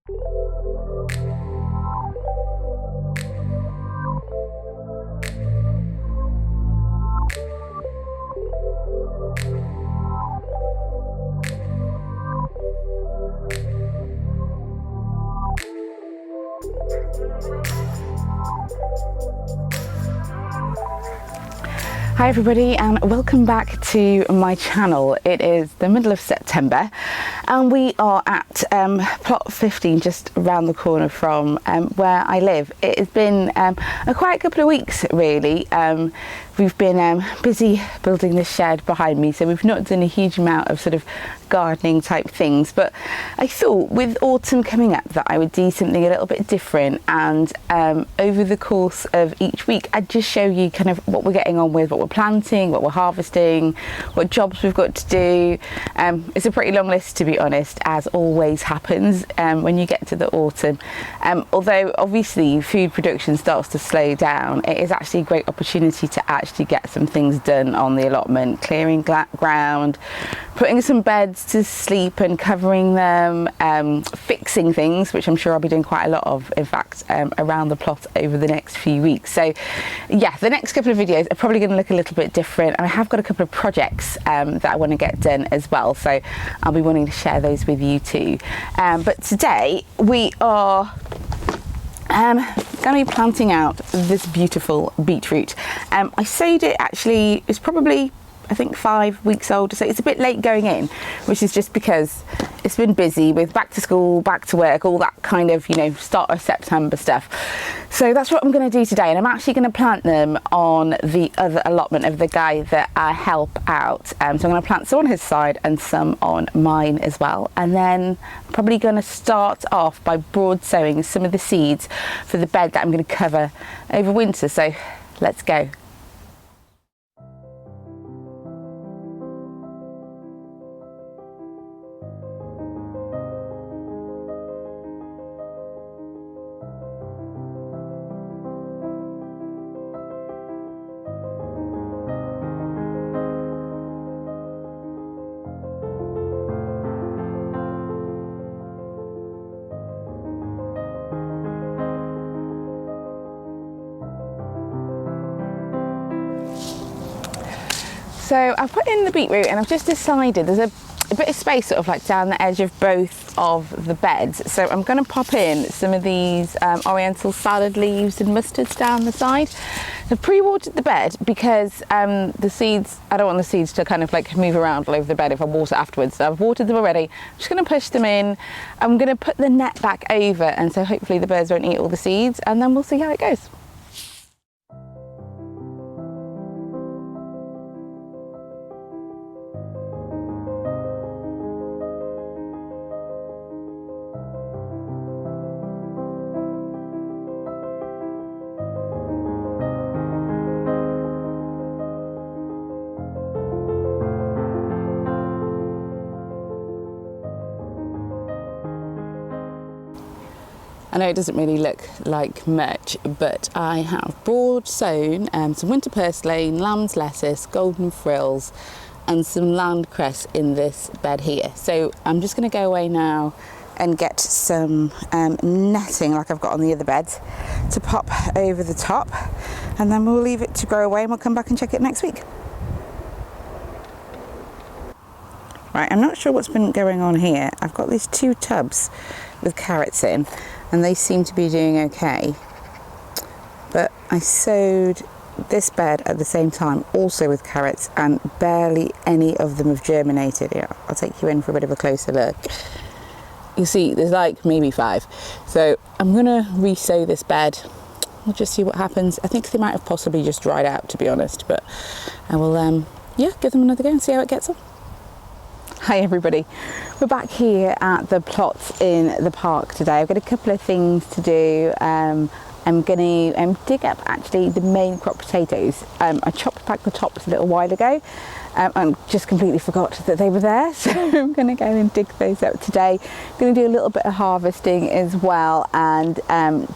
Hi everybody and welcome back to my channel. It is the middle of September and we are at plot 15, just around the corner from where I live. It has been a quiet couple of weeks really. We've been busy building this shed behind me, so we've not done a huge amount of sort of gardening type things, but I thought with autumn coming up that I would do something a little bit different, and over the course of each week I'd just show you kind of what we're getting on with, what we're planting, what we're harvesting, what jobs we've got to do. It's a pretty long list, to be honest, as always happens when you get to the autumn. Although obviously food production starts to slow down, it is actually a great opportunity to actually get some things done on the allotment, clearing ground, putting some beds to sleep and covering them, fixing things, which I'm sure I'll be doing quite a lot of, in fact, around the plot over the next few weeks. So yeah, the next couple of videos are probably going to look a little bit different. I have got a couple of projects that I want to get done as well, so I'll be wanting to share those with you too. But today we are going to be planting out this beautiful beetroot. I sowed it, actually it's probably I think 5 weeks old, so it's a bit late going in, which is just because it's been busy with back to school, back to work, all that kind of, you know, start of September stuff. So that's what I'm going to do today, and I'm actually going to plant them on the other allotment of the guy that I help out. So I'm going to plant some on his side and some on mine as well, and then I'm probably going to start off by broad sowing some of the seeds for the bed that I'm going to cover over winter. So let's go. So I've put in the beetroot, and I've just decided there's a bit of space sort of like down the edge of both of the beds. So I'm going to pop in some of these oriental salad leaves and mustards down the side. I've pre-watered the bed because the seeds, I don't want the seeds to kind of like move around all over the bed if I water afterwards. So I've watered them already. I'm just going to push them in. I'm going to put the net back over, and so hopefully the birds won't eat all the seeds, and then we'll see how it goes. I know it doesn't really look like much, but I have broad sown some winter purslane, lamb's lettuce, golden frills, and some land cress in this bed here. So I'm just going to go away now and get some netting like I've got on the other beds to pop over the top, and then we'll leave it to grow away and we'll come back and check it next week. Right, I'm not sure what's been going on here. I've got these 2 tubs with carrots in, and they seem to be doing okay, but I sowed this bed at the same time also with carrots, and barely any of them have germinated. Yeah, I'll take you in for a bit of a closer look. You see there's like maybe 5, so I'm gonna re-sow this bed. We'll just see what happens. I think they might have possibly just dried out, to be honest, but I will yeah, give them another go and see how it gets on. Hi everybody, we're back here at the plots in the park today. I've got a couple of things to do. I'm going to dig up actually the main crop potatoes. I chopped back the tops a little while ago and just completely forgot that they were there, so I'm going to go and dig those up today. I'm going to do a little bit of harvesting as well, and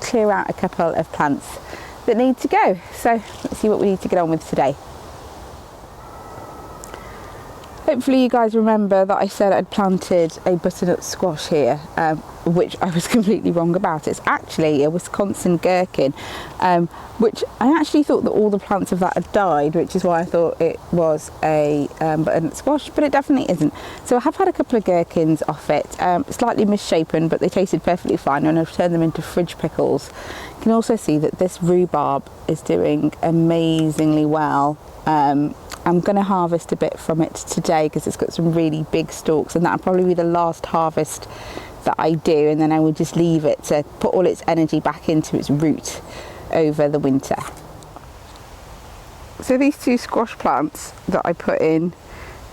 clear out a couple of plants that need to go. So let's see what we need to get on with today. Hopefully you guys remember that I said I'd planted a butternut squash here. which I was completely wrong about. It's actually a Wisconsin gherkin, which I actually thought that all the plants of that had died, which is why I thought it was a butternut squash, but it definitely isn't. So I have had a couple of gherkins off it, slightly misshapen, but they tasted perfectly fine, and I've turned them into fridge pickles. You can also see that this rhubarb is doing amazingly well. I'm going to harvest a bit from it today because it's got some really big stalks, and that'll probably be the last harvest that I do, and then I will just leave it to put all its energy back into its root over the winter. So these two squash plants that I put in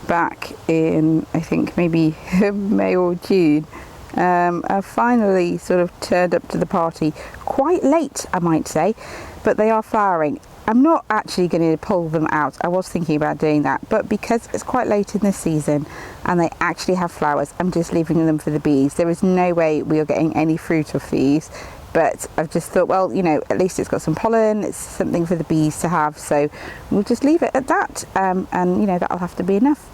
back in, I think maybe May or June, have finally sort of turned up to the party quite late, I might say, but they are flowering. I'm not actually going to pull them out. I was thinking about doing that, but because it's quite late in the season and they actually have flowers, I'm just leaving them for the bees. There is no way we are getting any fruit off these, but I've just thought, well, you know, at least it's got some pollen, it's something for the bees to have, so we'll just leave it at that, and you know, that'll have to be enough.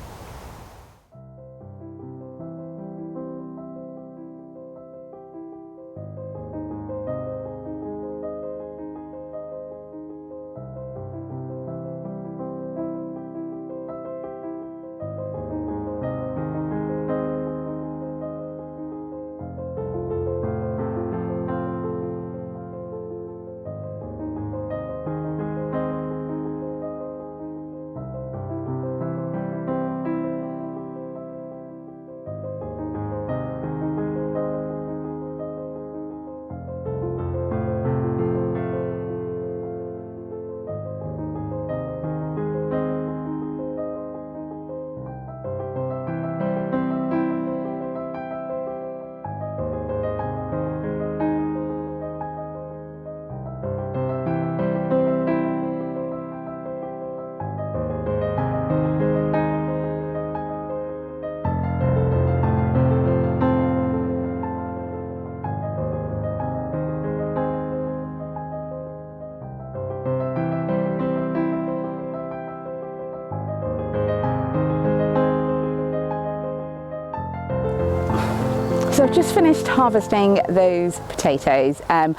So I've just finished harvesting those potatoes, and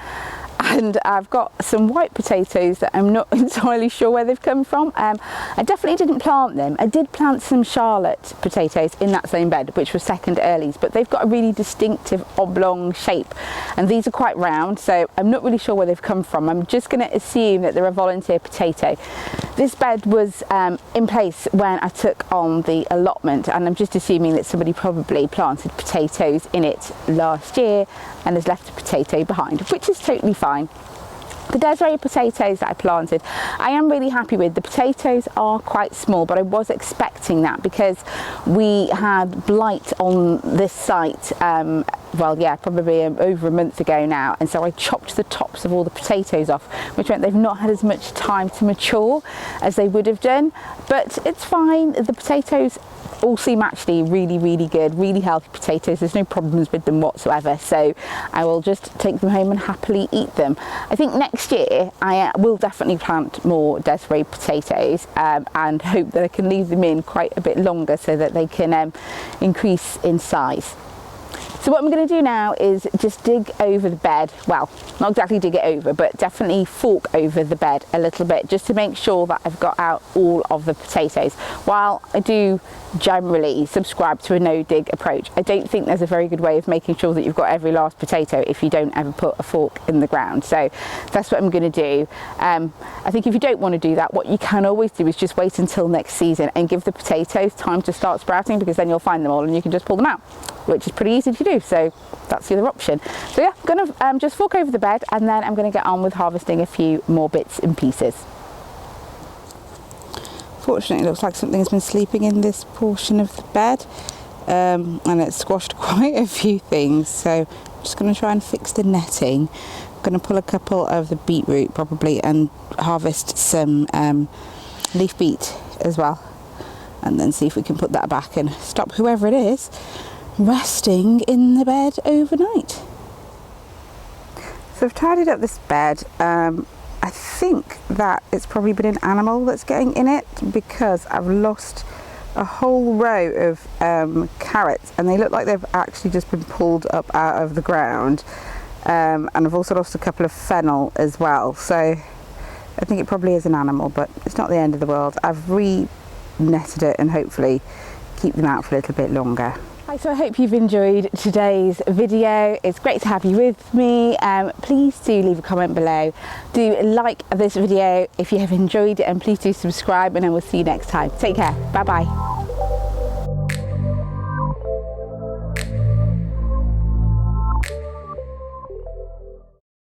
I've got some white potatoes that I'm not entirely sure where they've come from. I definitely didn't plant them. I did plant some Charlotte potatoes in that same bed, which were second earlies, but they've got a really distinctive oblong shape, and these are quite round, so I'm not really sure where they've come from. I'm just going to assume that they're a volunteer potato. This bed was in place when I took on the allotment, and I'm just assuming that somebody probably planted potatoes in it last year and has left a potato behind, which is totally fine. The Desiree potatoes that I planted, I am really happy with. The potatoes are quite small, but I was expecting that because we had blight on this site, well, yeah, probably over a month ago now, and so I chopped the tops of all the potatoes off, which meant they've not had as much time to mature as they would have done, but it's fine. The potatoes all seem actually really good, really healthy potatoes. There's no problems with them whatsoever, so I will just take them home and happily eat them. I think next year I will definitely plant more Desiree potatoes, and hope that I can leave them in quite a bit longer so that they can increase in size. So what I'm going to do now is just dig over the bed, well, not exactly dig it over, but definitely fork over the bed a little bit, just to make sure that I've got out all of the potatoes. While I do generally subscribe to a no-dig approach, I don't think there's a very good way of making sure that you've got every last potato if you don't ever put a fork in the ground. So that's what I'm going to do. I think if you don't want to do that, what you can always do is just wait until next season and give the potatoes time to start sprouting, because then you'll find them all and you can just pull them out, which is pretty easy to do. So that's the other option. So yeah, I'm going to just fork over the bed, and then I'm going to get on with harvesting a few more bits and pieces. Fortunately, it looks like something's been sleeping in this portion of the bed, and it's squashed quite a few things, so I'm just going to try and fix the netting. I'm going to pull a couple of the beetroot probably and harvest some leaf beet as well, and then see if we can put that back and stop whoever it is resting in the bed overnight. So I've tidied up this bed. I think that it's probably been an animal that's getting in it, because I've lost a whole row of carrots, and they look like they've actually just been pulled up out of the ground. And I've also lost a couple of fennel as well, so I think it probably is an animal, but it's not the end of the world. I've re-netted it and hopefully keep them out for a little bit longer. Right, so I hope you've enjoyed today's video. It's great to have you with me. Please do leave a comment below. Do like this video if you have enjoyed it, and please do subscribe, and I will see you next time. Take care. Bye bye.